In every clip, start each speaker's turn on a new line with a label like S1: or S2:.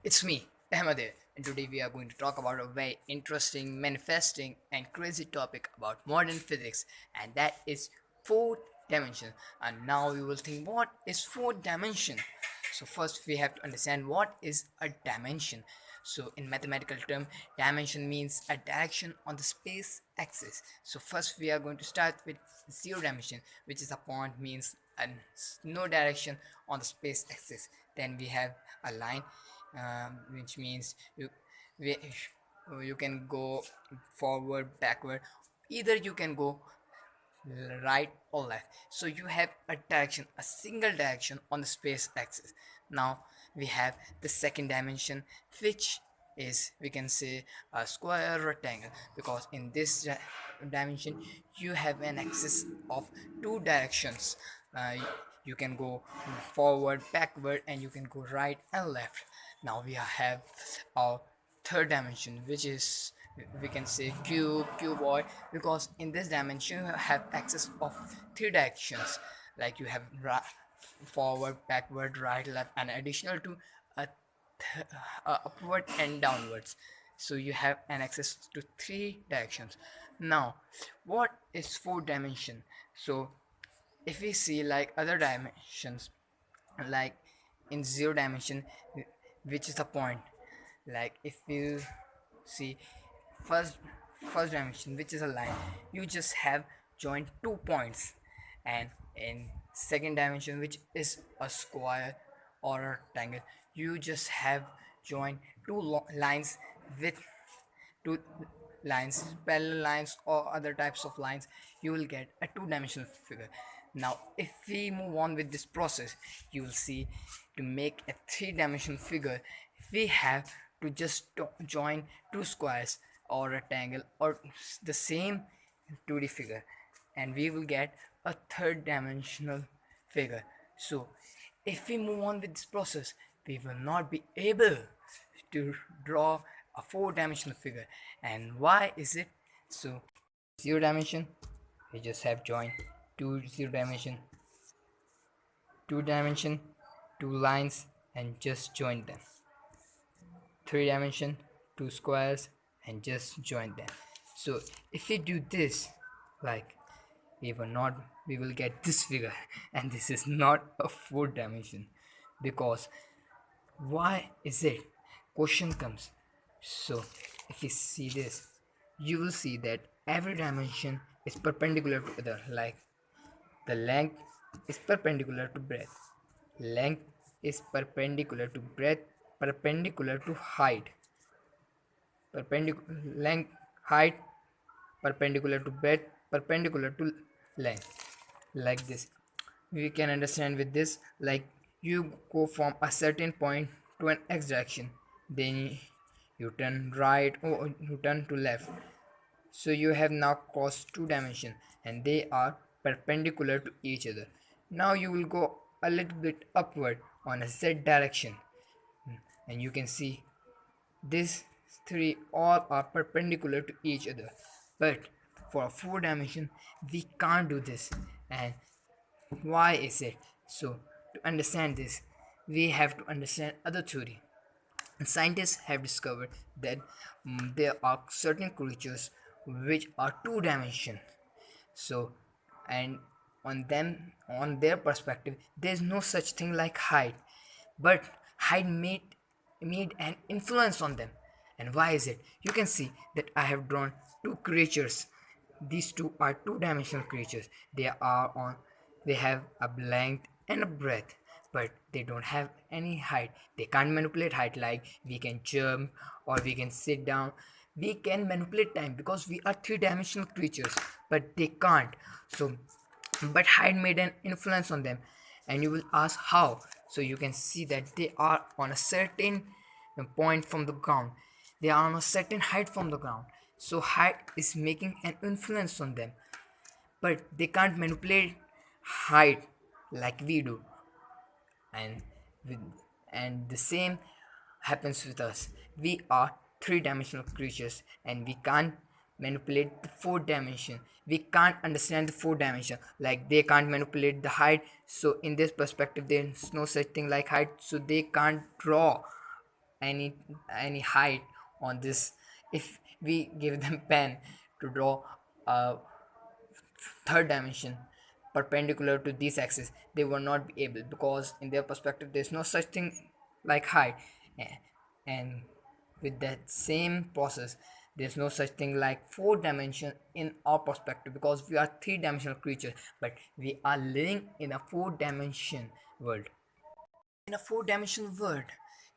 S1: It's me, Ahmed, and today we are going to talk about a very interesting, manifesting, and crazy topic about modern physics, and that is fourth dimension. And now you will think, what is fourth dimension? So first we have to understand what is a dimension. So in mathematical term, dimension means a direction on the space axis. So first we are going to start with zero dimension, which is a point means no direction on the space axis. Then we have a line, which means we, you can go forward, backward, either you can go right or left. So you have a direction, a single direction on the space axis. Now we have the second dimension, which is, we can say, a square rectangle, because in this dimension you have an axis of two directions. You can go forward, backward, and you can go right and left. Now we have our third dimension, which is, we can say, cuboid, because in this dimension you have access of three directions, like you have forward, backward, right, left, and additional to a upward and downwards. So you have an access to three directions. Now what is four dimension? So if we see like other dimensions, like in zero dimension, which is the point, like if you see first first dimension, which is a line, you just have joined 2 points. And in second dimension, which is a square or a rectangle, you just have joined two lines with two lines, parallel lines or other types of lines. You will get a two-dimensional figure. Now if we move on with this process, you will see, to make a three-dimensional figure we have to just join two squares or rectangle or the same 2D figure, and we will get a third dimensional figure. So if we move on with this process, we will not be able to draw a four-dimensional figure. And why is it? So zero dimension, we just have joined two zero dimension, two dimension, two lines, and just join them. Three dimension, two squares, and just join them. So if we do this, like, we will get this figure, and this is not a four dimension. Because why is it? Question comes. So if you see this, you will see that every dimension is perpendicular to other. Like the length is perpendicular to breadth, length is perpendicular to breadth, perpendicular to height, perpendicular length, height, perpendicular to breadth, perpendicular to length. Like this, we can understand with this, like you go from a certain point to an x direction, then you turn right or you turn to left. So you have now crossed two dimensions and they are perpendicular to each other. Now you will go a little bit upward on a z direction, and you can see these three all are perpendicular to each other. But for a four dimension we can't do this. And why is it? So to understand this, we have to understand other theory. And scientists have discovered that there are certain creatures which are two dimension. So, and on them, on their perspective, there is no such thing like height, but height made an influence on them. And why is it? You can see that I have drawn two creatures. These two are two-dimensional creatures. They have a length and a breadth, but they don't have any height. They can't manipulate height, like we can jump or we can sit down. We can manipulate time because we are three-dimensional creatures, but they can't. So but height made an influence on them. And you will ask how. So you can see that they are on a certain point from the ground, they are on a certain height from the ground, so height is making an influence on them, but they can't manipulate height like we do. And with, and the same happens with us. We are three-dimensional creatures and we can't manipulate the fourth dimension. We can't understand the fourth dimension, like they can't manipulate the height. So in this perspective there is no such thing like height, so they can't draw any any height on this. If we give them pen to draw a third dimension perpendicular to this axis, they will not be able, because in their perspective there's no such thing like height. And with that same process, there's no such thing like four dimension in our perspective, because we are three-dimensional creatures, but we are living in a four-dimension world. In a four-dimensional world,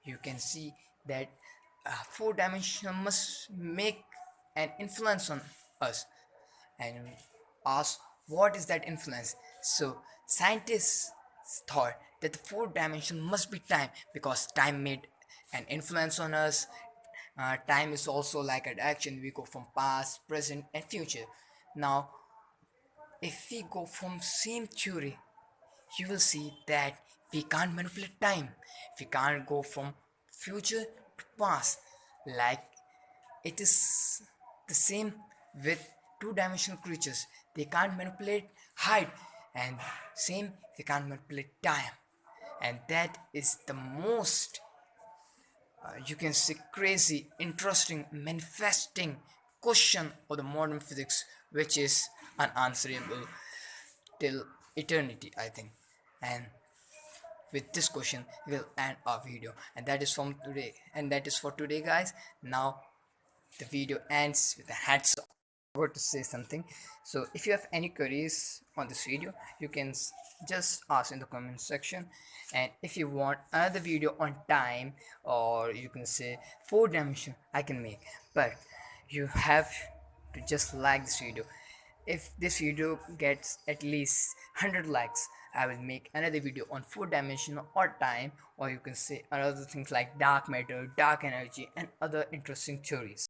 S1: you can see that four dimension must make an influence on us, and ask what is that influence. So scientists thought that the fourth dimension must be time, because time made an influence on us. Time is also like an action. We go from past, present, and future. Now, if we go from same theory, you will see that we can't manipulate time. We can't go from future to past. Like, it is the same with two-dimensional creatures. They can't manipulate height, and same they can't manipulate time. And that is the most, you can say, crazy, interesting, manifesting question of the modern physics, which is unanswerable till eternity, I think. And with this question, we'll end our video. And that is from today. And that is for today, guys. Now the video ends with a hats off. I forgot to say something. So if you have any queries on this video, you can just ask in the comment section. And if you want another video on time, or you can say four dimension, I can make. But you have to just like this video. If this video gets at least 100 likes, I will make another video on four dimensional or time, or you can say another things like dark matter, dark energy, and other interesting theories.